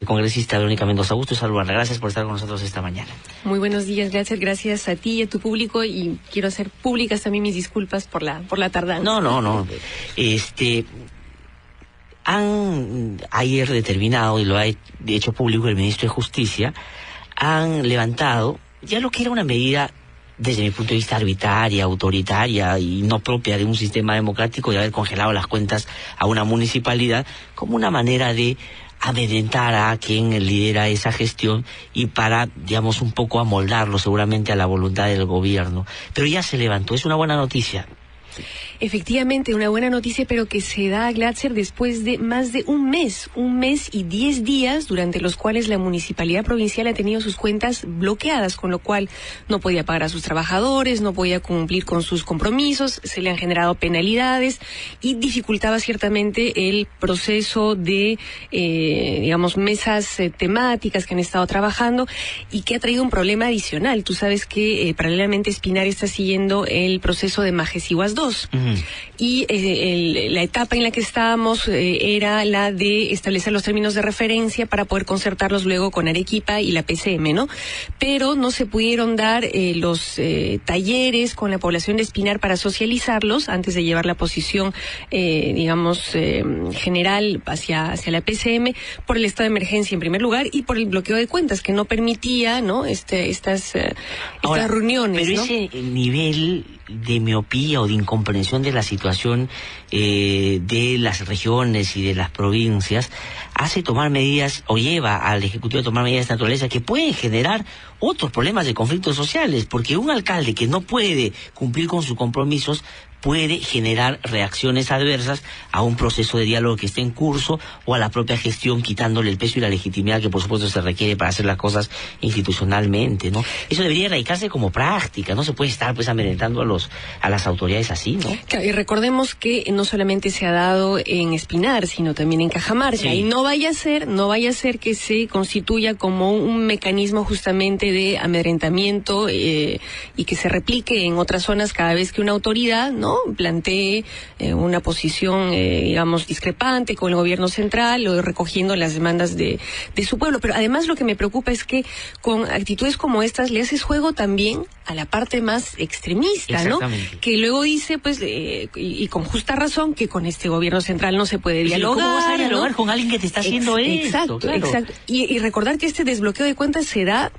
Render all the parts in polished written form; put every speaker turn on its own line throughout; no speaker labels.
congresista Verónica Mendoza. Gusto saludarla. Gracias por estar con nosotros esta mañana.
Muy buenos días, gracias a ti y a tu público, y quiero hacer públicas también mis disculpas por la tardanza.
No. Han ayer determinado, y lo ha hecho público el ministro de Justicia, han levantado ya lo que era una medida, desde mi punto de vista, arbitraria, autoritaria y no propia de un sistema democrático, de haber congelado las cuentas a una municipalidad como una manera de amedrentar a quien lidera esa gestión y para, digamos, un poco amoldarlo seguramente a la voluntad del gobierno. Pero ya se levantó, es una buena noticia.
Efectivamente, una buena noticia, pero que se da a Glatzer después de más de un mes y 10 días, durante los cuales la municipalidad provincial ha tenido sus cuentas bloqueadas, con lo cual no podía pagar a sus trabajadores, no podía cumplir con sus compromisos, se le han generado penalidades y dificultaba ciertamente el proceso de, mesas temáticas que han estado trabajando, y que ha traído un problema adicional. Tú sabes que paralelamente Espinar está siguiendo el proceso de Majesiguas 2. Y la etapa en la que estábamos era la de establecer los términos de referencia para poder concertarlos luego con Arequipa y la PCM, ¿no? Pero no se pudieron dar los talleres con la población de Espinar para socializarlos antes de llevar la posición, general hacia la PCM, por el estado de emergencia en primer lugar y por el bloqueo de cuentas que no permitía, ¿no? Estas reuniones,
pero
¿no?
Ese nivel de miopía o de incomprensión de la situación de las regiones y de las provincias hace tomar medidas, o lleva al Ejecutivo a tomar medidas de naturaleza que pueden generar otros problemas de conflictos sociales, porque un alcalde que no puede cumplir con sus compromisos puede generar reacciones adversas a un proceso de diálogo que esté en curso o a la propia gestión, quitándole el peso y la legitimidad que por supuesto se requiere para hacer las cosas institucionalmente, ¿no? Eso debería erradicarse como práctica, no se puede estar pues amedrentando a las autoridades así, ¿no?
Claro, y recordemos que no solamente se ha dado en Espinar, sino también en Cajamarca, sí. Y no vaya a ser que se constituya como un mecanismo justamente de amedrentamiento y que se replique en otras zonas cada vez que una autoridad, ¿no?, plantee una posición, discrepante con el gobierno central o recogiendo las demandas de su pueblo. Pero además lo que me preocupa es que con actitudes como estas le haces juego también a la parte más extremista, ¿no? Que luego dice, pues, y con justa razón, que con este gobierno central no se puede dialogar.
¿Cómo vas a dialogar,
¿no?,
con alguien que te está haciendo esto?
Exacto. Y recordar que este desbloqueo de cuentas se da,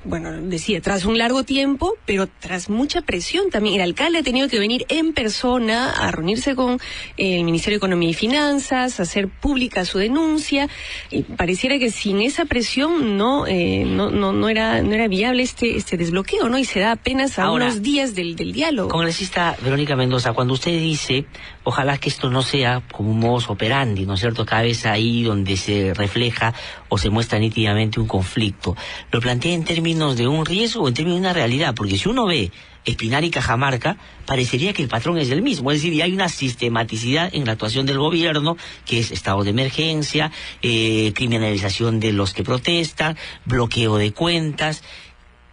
bueno, decía, tras un largo tiempo, pero tras mucha presión también. El alcalde ha tenido que venir en persona a reunirse con el Ministerio de Economía y Finanzas, a hacer pública su denuncia, y pareciera que sin esa presión no era viable este desbloqueo, ¿no? Y se da apenas a unos días del diálogo.
Congresista Verónica Mendoza, cuando usted dice, ojalá que esto no sea como un modus operandi, ¿no es cierto?, cada vez ahí donde se refleja o se muestra nítidamente un conflicto, lo plantea en términos de un riesgo o en términos de una realidad, porque si uno ve Espinar y Cajamarca, parecería que el patrón es el mismo, es decir, hay una sistematicidad en la actuación del gobierno, que es estado de emergencia, criminalización de los que protestan, bloqueo de cuentas,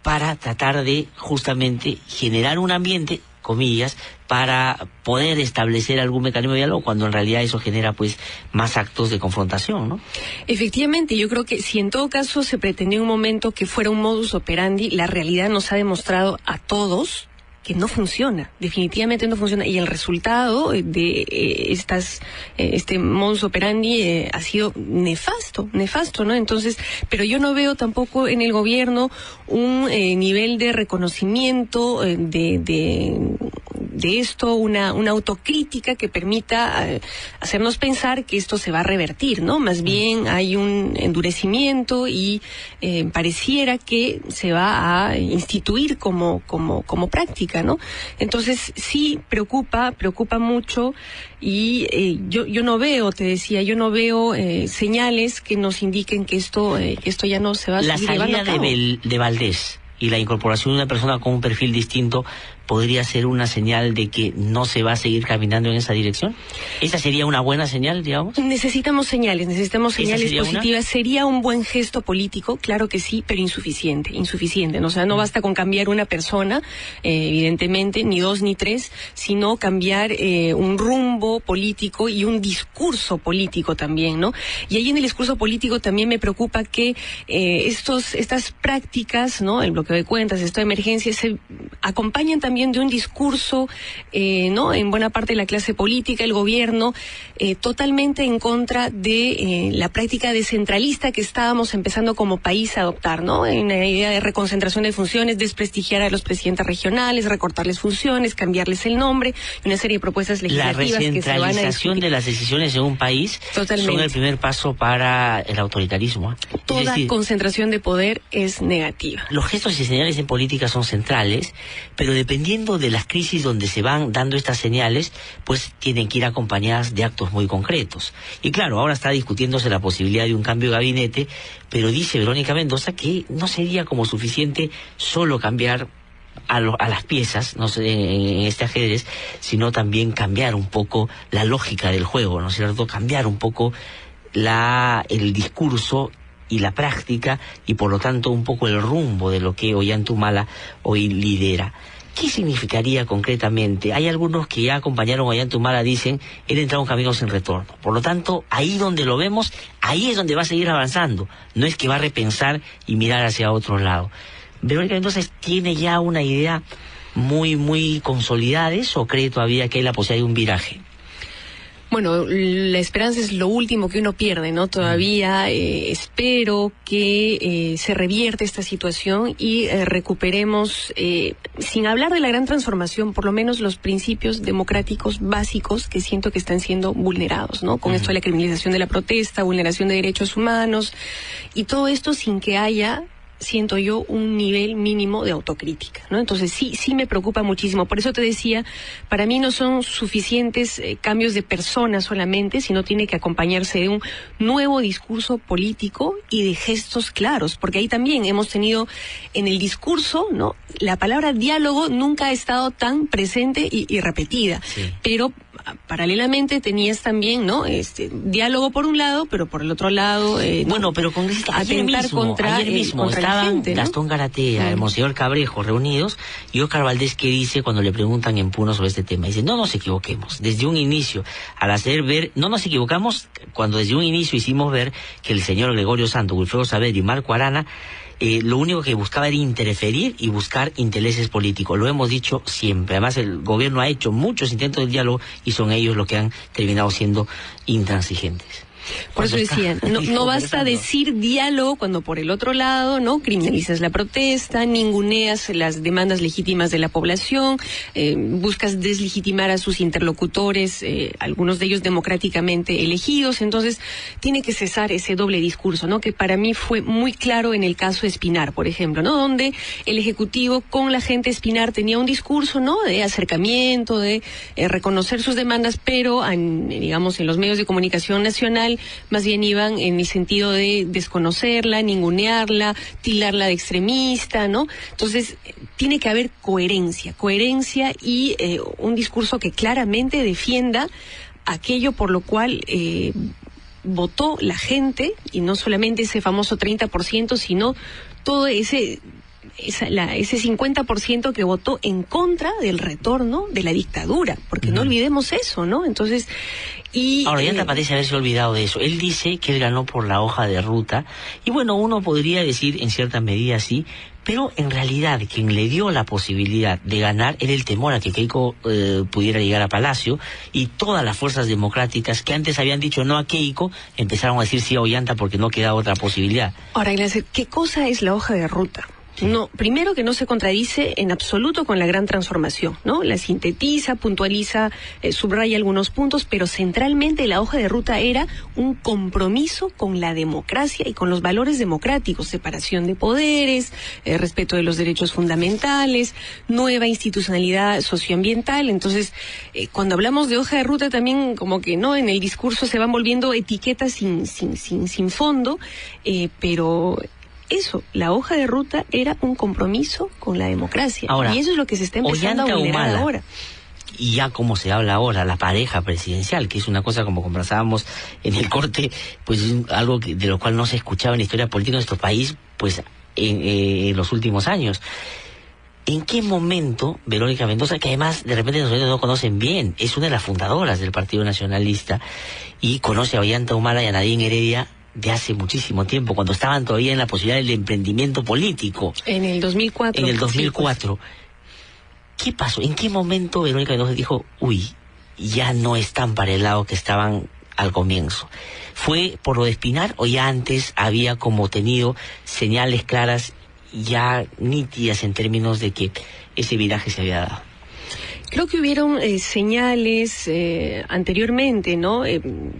para tratar de justamente generar un ambiente, comillas, para poder establecer algún mecanismo de diálogo, cuando en realidad eso genera pues más actos de confrontación, ¿no?
Efectivamente, yo creo que si en todo caso se pretendía en un momento que fuera un modus operandi, la realidad nos ha demostrado a todos que no funciona, definitivamente no funciona, y el resultado de este modus operandi ha sido nefasto, ¿no? Entonces, pero yo no veo tampoco en el gobierno un nivel de reconocimiento de esto, una autocrítica que permita hacernos pensar que esto se va a revertir, ¿no? Más bien hay un endurecimiento y pareciera que se va a instituir como práctica, ¿no? Entonces sí preocupa mucho, y yo no veo, te decía, señales que nos indiquen que esto ya no se va a seguir llevando a cabo.
La salida de Valdés y la incorporación de una persona con un perfil distinto podría ser una señal de que no se va a seguir caminando en esa dirección? ¿Esa sería una buena señal, digamos?
Necesitamos señales positivas. Sería un buen gesto político, claro que sí, pero insuficiente, ¿no? O sea, no basta con cambiar una persona, evidentemente, ni dos ni tres, sino cambiar un rumbo político y un discurso político también, ¿no? Y ahí en el discurso político también me preocupa que estas prácticas, ¿no? El bloqueo de cuentas, esta emergencia, se acompañan también de un discurso, ¿no? En buena parte de la clase política, el gobierno, totalmente en contra de la práctica descentralista que estábamos empezando como país a adoptar, ¿no? En la idea de reconcentración de funciones, desprestigiar a los presidentes regionales, recortarles funciones, cambiarles el nombre, y una serie de propuestas legislativas que se van a discutir. La recentralización
de las decisiones en un país son el primer paso para el autoritarismo.
Toda concentración de poder es negativa.
Los gestos y señales en política son centrales, pero dependiendo de las crisis donde se van dando estas señales, pues tienen que ir acompañadas de actos muy concretos. Y claro, ahora está discutiéndose la posibilidad de un cambio de gabinete, pero dice Verónica Mendoza que no sería como suficiente solo cambiar a las piezas, no sé, en este ajedrez, sino también cambiar un poco la lógica del juego, ¿no es cierto? Cambiar un poco el discurso y la práctica, y por lo tanto un poco el rumbo de lo que Ollanta hoy lidera. ¿Qué significaría concretamente? Hay algunos que ya acompañaron a Ollanta, dicen, él entra a un camino sin retorno. Por lo tanto, ahí donde lo vemos, ahí es donde va a seguir avanzando. No es que va a repensar y mirar hacia otro lado. Verónica entonces tiene ya una idea muy, muy consolidada de eso, ¿o cree todavía que hay la posibilidad de un viraje?
Bueno, la esperanza es lo último que uno pierde, ¿no? Todavía espero que se revierte esta situación y recuperemos, sin hablar de la gran transformación, por lo menos los principios democráticos básicos que siento que están siendo vulnerados, ¿no? Con esto de la criminalización de la protesta, vulneración de derechos humanos, y todo esto sin que haya, siento yo, un nivel mínimo de autocrítica, ¿no? Entonces sí me preocupa muchísimo. Por eso te decía, para mí no son suficientes cambios de personas solamente, sino tiene que acompañarse de un nuevo discurso político y de gestos claros, porque ahí también hemos tenido en el discurso, ¿no? La palabra diálogo nunca ha estado tan presente y repetida, sí. Pero paralelamente tenías también, ¿no? Diálogo por un lado, pero por el otro lado,
bueno, pero con ayer mismo estaban gente, ¿no? Gastón Garatea, el Monseñor Cabrejo reunidos, y Óscar Valdés, que dice cuando le preguntan en Puno sobre este tema, dice, no nos equivoquemos, desde un inicio, al hacer ver, no nos equivocamos cuando desde un inicio hicimos ver que el señor Gregorio Santos, Wilfredo Saavedra y Marco Arana lo único que buscaba era interferir y buscar intereses políticos. Lo hemos dicho siempre. Además, el gobierno ha hecho muchos intentos de diálogo y son ellos los que han terminado siendo intransigentes.
Por eso decía, no basta decir diálogo cuando por el otro lado, ¿no? Criminalizas la protesta, ninguneas las demandas legítimas de la población, buscas deslegitimar a sus interlocutores, algunos de ellos democráticamente elegidos. Entonces, tiene que cesar ese doble discurso, ¿no? Que para mí fue muy claro en el caso de Espinar, por ejemplo, ¿no? Donde el Ejecutivo con la gente de Espinar tenía un discurso, ¿no? De acercamiento, de reconocer sus demandas, pero, digamos, en los medios de comunicación nacional, más bien iban en el sentido de desconocerla, ningunearla, tildarla de extremista, ¿no? Entonces, tiene que haber coherencia y un discurso que claramente defienda aquello por lo cual votó la gente, y no solamente ese famoso 30%, sino todo ese 50% que votó en contra del retorno de la dictadura, porque no olvidemos eso, ¿no? Entonces, ahora,
Ollanta parece haberse olvidado de eso. Él dice que él ganó por la hoja de ruta, y bueno, uno podría decir en cierta medida sí, pero en realidad quien le dio la posibilidad de ganar era el temor a que Keiko pudiera llegar a Palacio, y todas las fuerzas democráticas que antes habían dicho no a Keiko empezaron a decir sí a Ollanta porque no queda otra posibilidad.
Ahora, Ignacio, ¿qué cosa es la hoja de ruta? No, primero que no se contradice en absoluto con la gran transformación, ¿no? La sintetiza, puntualiza, subraya algunos puntos, pero centralmente la hoja de ruta era un compromiso con la democracia y con los valores democráticos, separación de poderes, respeto de los derechos fundamentales, nueva institucionalidad socioambiental. Entonces, cuando hablamos de hoja de ruta también como que no, en el discurso se van volviendo etiquetas sin fondo, pero eso, la hoja de ruta era un compromiso con la democracia. Ahora, y eso es lo que se está empezando a vulnerar ahora.
Y ya como se habla ahora, la pareja presidencial, que es una cosa, como conversábamos en el corte, pues es algo de lo cual no se escuchaba en la historia política de nuestro país, pues en los últimos años. ¿En qué momento Verónica Mendoza, que además de repente nosotros no conocen bien, es una de las fundadoras del Partido Nacionalista y conoce a Ollanta Humala y a Nadine Heredia de hace muchísimo tiempo, cuando estaban todavía en la posibilidad del emprendimiento político?
En el 2004.
En el 2004. Sí, pues. ¿Qué pasó? ¿En qué momento Verónica Mendoza dijo, uy, ya no están para el lado que estaban al comienzo? ¿Fue por lo de Espinar o ya antes había como tenido señales claras, ya nítidas en términos de que ese viraje se había dado?
Creo que hubieron señales anteriormente, ¿no?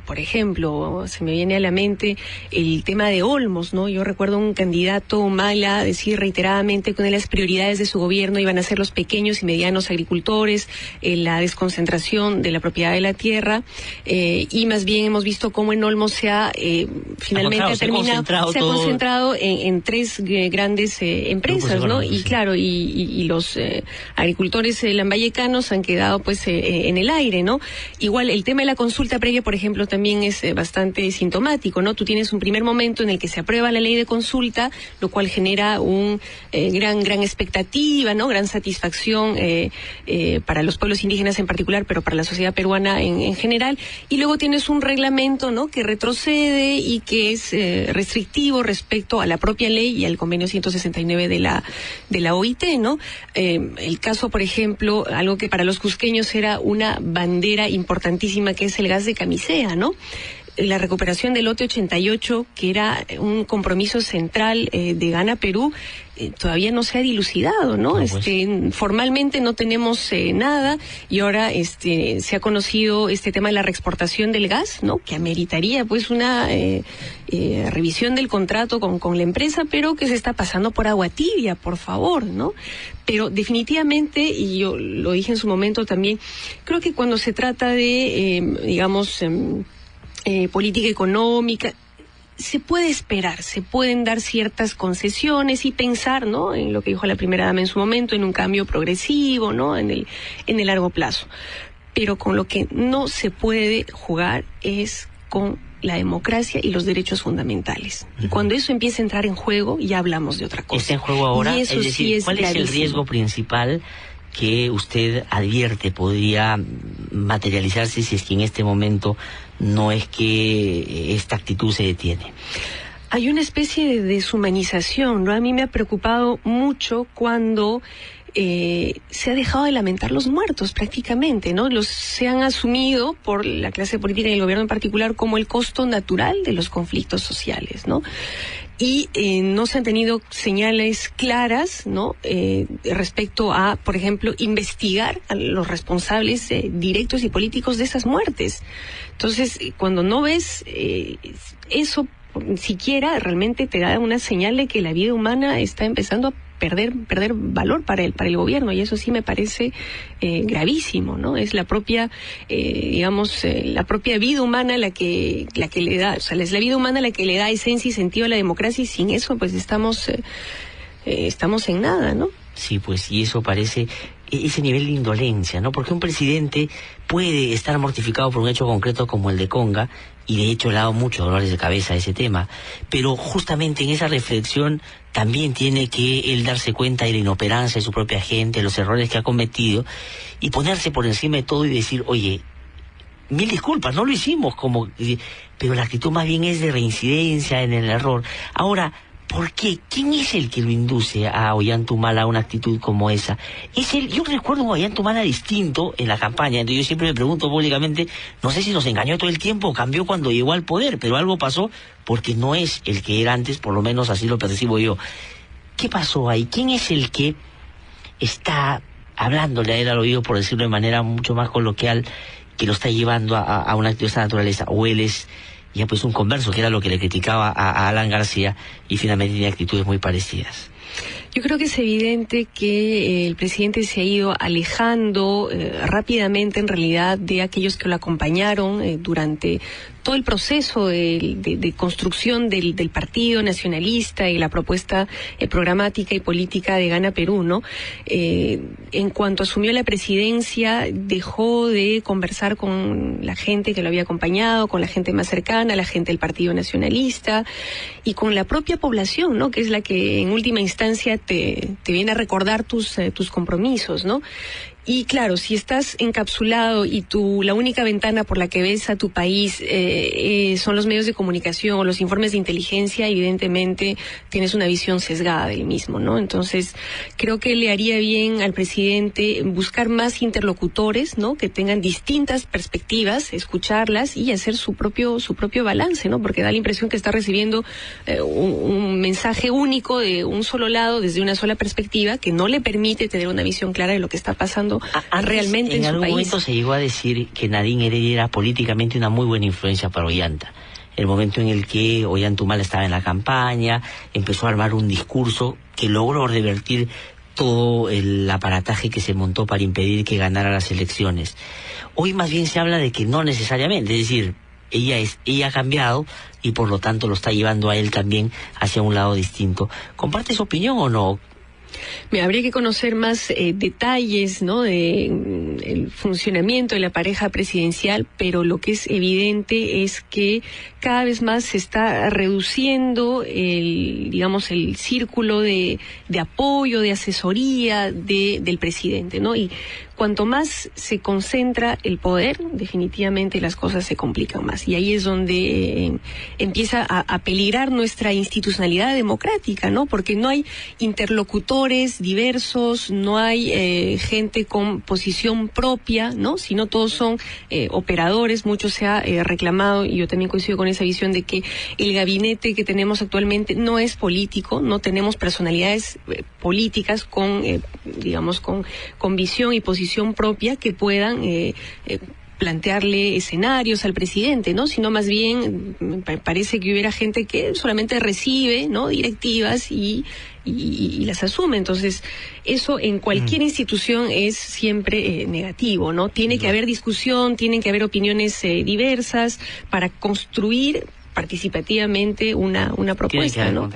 Por ejemplo, se me viene a la mente el tema de Olmos, ¿no? Yo recuerdo un candidato Humala decir reiteradamente que una de las prioridades de su gobierno iban a ser los pequeños y medianos agricultores, la desconcentración de la propiedad de la tierra, y más bien hemos visto cómo en Olmos se ha finalmente se ha concentrado en tres grandes empresas, ¿no? Y claro, y los agricultores lambayecanos han quedado pues en el aire, ¿no? Igual el tema de la consulta previa, por ejemplo, también es bastante sintomático, ¿no? Tú tienes un primer momento en el que se aprueba la ley de consulta, lo cual genera un gran expectativa, ¿no? Gran satisfacción para los pueblos indígenas en particular, pero para la sociedad peruana en general, y luego tienes un reglamento, ¿no? Que retrocede y que es restrictivo respecto a la propia ley y al convenio 169 de la OIT, ¿no? El caso, por ejemplo, algo que para los cusqueños era una bandera importantísima, que es el gas de camisea, ¿no? La recuperación del lote 88, que era un compromiso central de Gana Perú, todavía no se ha dilucidado, ¿no? Formalmente no tenemos nada, y ahora se ha conocido este tema de la reexportación del gas, ¿no? Que ameritaría pues una revisión del contrato con la empresa, pero que se está pasando por agua tibia, por favor, ¿no? Pero definitivamente, y yo lo dije en su momento también, creo que cuando se trata de, política económica, se puede esperar, se pueden dar ciertas concesiones y pensar, ¿no? En lo que dijo la primera dama en su momento, en un cambio progresivo, ¿no? En el largo plazo. Pero con lo que no se puede jugar es con la democracia y los derechos fundamentales. Y cuando eso empieza a entrar en juego, ya hablamos de otra cosa.
¿Está en juego ahora?
Y eso
es decir,
sí es
¿cuál
gravísimo.
Es el riesgo principal que usted advierte podría materializarse si es que en este momento no es que esta actitud se detiene?
Hay una especie de deshumanización, ¿no? A mí me ha preocupado mucho cuando se ha dejado de lamentar los muertos prácticamente, ¿no? Se han asumido por la clase política y el gobierno en particular como el costo natural de los conflictos sociales, ¿no? Y no se han tenido señales claras, ¿no? Respecto a, por ejemplo, investigar a los responsables directos y políticos de esas muertes. Entonces, cuando no ves eso, siquiera realmente te da una señal de que la vida humana está empezando a perder valor para el gobierno, y eso sí me parece gravísimo, ¿no? Es la propia la propia vida humana la que le da, o sea, es la vida humana la que le da esencia y sentido a la democracia, y sin eso pues estamos en nada, ¿no?
Sí, pues, y eso parece ese nivel de indolencia, ¿no? Porque un presidente puede estar mortificado por un hecho concreto como el de Conga, y de hecho le ha dado muchos dolores de cabeza a ese tema, pero justamente en esa reflexión también tiene que él darse cuenta de la inoperancia de su propia gente, los errores que ha cometido, y ponerse por encima de todo y decir, oye, mil disculpas, no lo hicimos, pero la actitud más bien es de reincidencia en el error. Ahora, ¿por qué? ¿Quién es el que lo induce a Ollanta Humala a una actitud como esa? Yo recuerdo a Ollanta Humala distinto en la campaña, entonces yo siempre me pregunto públicamente, no sé si nos engañó todo el tiempo o cambió cuando llegó al poder, pero algo pasó porque no es el que era antes, por lo menos así lo percibo yo. ¿Qué pasó ahí? ¿Quién es el que está hablándole a él al oído, por decirlo de manera mucho más coloquial, que lo está llevando a una actitud de esta naturaleza? ¿O él es ya pues un converso, que era lo que le criticaba a Alan García, y finalmente tiene actitudes muy parecidas?
Yo creo que es evidente que el presidente se ha ido alejando rápidamente, en realidad, de aquellos que lo acompañaron durante todo el proceso de construcción del Partido Nacionalista y la propuesta programática y política de Gana Perú, ¿no? En cuanto asumió la presidencia, dejó de conversar con la gente que lo había acompañado, con la gente más cercana, la gente del Partido Nacionalista y con la propia población, ¿no? Que es la que en última instancia te viene a recordar tus compromisos, ¿no? Y claro, si estás encapsulado y la única ventana por la que ves a tu país son los medios de comunicación o los informes de inteligencia, evidentemente tienes una visión sesgada del mismo, ¿no? Entonces, creo que le haría bien al presidente buscar más interlocutores, ¿no? Que tengan distintas perspectivas, escucharlas y hacer su propio balance, ¿no? Porque da la impresión que está recibiendo un mensaje único de un solo lado, desde una sola perspectiva, que no le permite tener una visión clara de lo que está pasando realmente en su país. En
algún momento se llegó a decir que Nadine Heredia era políticamente una muy buena influencia para Ollanta. El momento en el que Ollanta Humala estaba en la campaña, empezó a armar un discurso que logró revertir todo el aparataje que se montó para impedir que ganara las elecciones. Hoy más bien se habla de que no necesariamente, es decir, ella ha cambiado y por lo tanto lo está llevando a él también hacia un lado distinto. ¿Comparte su opinión o no?
Me habría que conocer más detalles, ¿no? De el funcionamiento de la pareja presidencial, pero lo que es evidente es que cada vez más se está reduciendo el círculo de apoyo, de asesoría del presidente, ¿no? Y cuanto más se concentra el poder, definitivamente las cosas se complican más. Y ahí es donde empieza a peligrar nuestra institucionalidad democrática, ¿no? Porque no hay interlocutores diversos, no hay gente con posición propia, ¿no? Sino todos son operadores. Mucho se ha reclamado, y yo también coincido con esa visión, de que el gabinete que tenemos actualmente no es político, no tenemos personalidades políticas con visión y posición propia que puedan plantearle escenarios al presidente, ¿no? Sino más bien parece que hubiera gente que solamente recibe, ¿no? Directivas y las asume. Entonces, eso en cualquier institución es siempre negativo, ¿no? Tiene que haber discusión, tienen que haber opiniones diversas para construir participativamente una propuesta, ¿no?